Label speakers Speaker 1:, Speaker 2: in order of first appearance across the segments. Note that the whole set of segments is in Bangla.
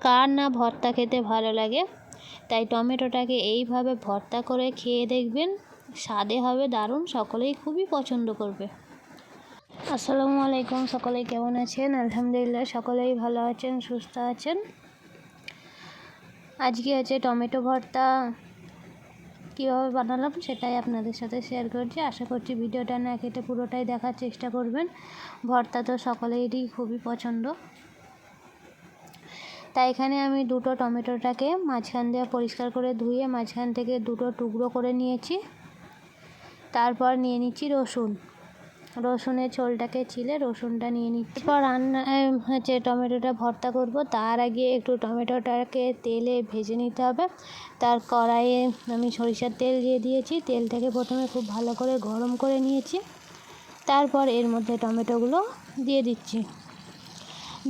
Speaker 1: কার না ভর্তা খেতে ভালো লাগে, তাই টমেটোটাকে এইভাবে ভর্তা করে খেয়ে দেখবেন, স্বাদে হবে দারুণ, সকলেই খুবই পছন্দ করবে। আসসালামু আলাইকুম, সকলেই কেমন আছেন? আলহামদুলিল্লাহ সকলেই ভালো আছেন, সুস্থ আছেন। আজকে হচ্ছে টমেটো ভর্তা কীভাবে বানালাম সেটাই আপনাদের সাথে শেয়ার করছি। আশা করছি ভিডিওটা না কেটে পুরোটাই দেখার চেষ্টা করবেন। ভর্তা তো সকলেরই খুবই পছন্দ। তাই এখানে আমি দুটো টমেটোটাকে মাঝখান দিয়ে পরিষ্কার করে ধুয়ে মাঝখান থেকে দুটো টুকরো করে নিয়েছি। তারপর নিয়ে নিচ্ছি রসুনের ছোলটাকে ছিলে রসুনটা নিয়ে নিচ্ছি। এরপর হচ্ছে টমেটোটা ভর্তা করব, তার আগে একটু টমেটোটাকে তেলে ভেজে নিতে হবে। তার কড়াইয়ে আমি সরিষার তেল দিয়ে দিয়েছি। তেলটাকে প্রথমে খুব ভালো করে গরম করে নিয়েছি। তারপর এর মধ্যে টমেটোগুলো দিয়ে দিচ্ছি।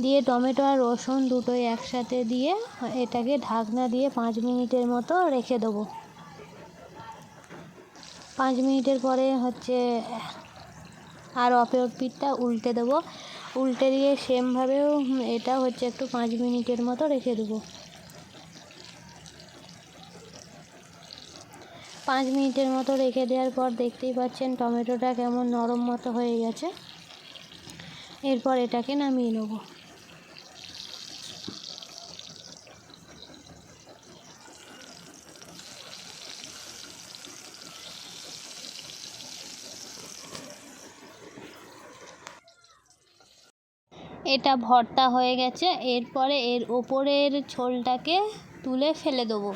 Speaker 1: দিয়ে টমেটো আর রসুন দুটোই একসাথে দিয়ে এটাকে ঢাকনা দিয়ে 5 মিনিটের মতো রেখে দেবো। 5 মিনিটের পরে হচ্ছে আর অপর পিঠটা উল্টে দেবো। উল্টে দিয়ে সেমভাবেও এটা হচ্ছে একটু 5 মিনিটের মতো রেখে দেবো। 5 মিনিটের মতো রেখে দেওয়ার পর দেখতেই পাচ্ছেন টমেটোটা কেমন নরম মতো হয়ে গেছে। এরপর এটাকে নামিয়ে নেব। এটা ভর্তা হয়ে গেছে। এরপরে এর ওপরের ছোলটাকে তুলে ফেলে দেবো।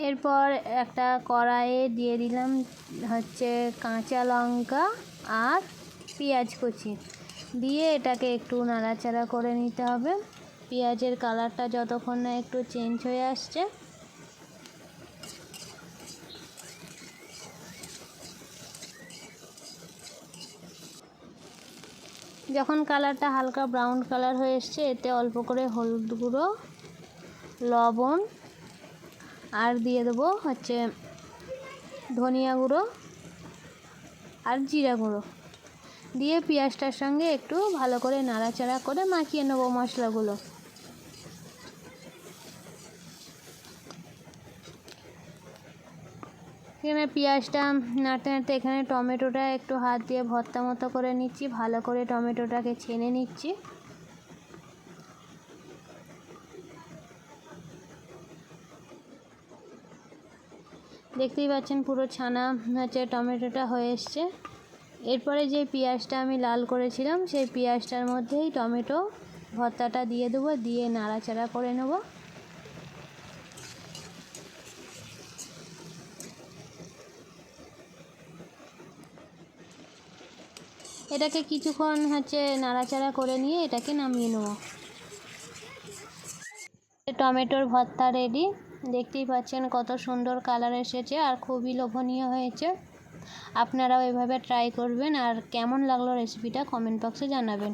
Speaker 1: এরপর একটা কড়াইয়ে দিয়ে দিলাম হচ্ছে কাঁচা লঙ্কা আর পেঁয়াজ কুচি, দিয়ে এটাকে একটু নাড়াচাড়া করে নিতে হবে। পেঁয়াজের কালারটা যতক্ষণ না একটু চেঞ্জ হয়ে আসছে যখন কালারটা হালকা ব্রাউন কালার হয়ে এসছে, এতে অল্প করে হলুদ গুঁড়ো, লবণ আর দিয়ে দেবো হচ্ছে ধনিয়া গুঁড়ো আর জিরা গুঁড়ো, দিয়ে পেঁয়াজটার সঙ্গে একটু ভালো করে নাড়াচাড়া করে মাখিয়ে নেবো মশলাগুলো। এখানে পেঁয়াজটা নাড়তে নাড়তে এখানে টমেটোটা একটু হাত দিয়ে ভর্তা মতো করে নিচ্ছি। ভালো করে টমেটোটাকে ছেনে নিচ্ছি। দেখতেই পাচ্ছেন পুরো ছানা হচ্ছে টমেটোটা হয়ে এসছে। এরপরে যে পেঁয়াজটা আমি লাল করেছিলাম সেই পেঁয়াজটার মধ্যেই টমেটো ভর্তাটা দিয়ে দেবো, দিয়ে নাড়াচাড়া করে নেব। এটাকে কিছুক্ষণ হচ্ছে নাড়াচাড়া করে নিয়ে এটাকে নামিয়ে নেব। টমেটোর ভর্তা রেডি। দেখতেই পাচ্ছেন কত সুন্দর কালার এসেছে আর খুবই লোভনীয় হয়েছে। আপনারাও এভাবে ট্রাই করবেন, আর কেমন লাগলো রেসিপিটা কমেন্ট বক্সে জানাবেন।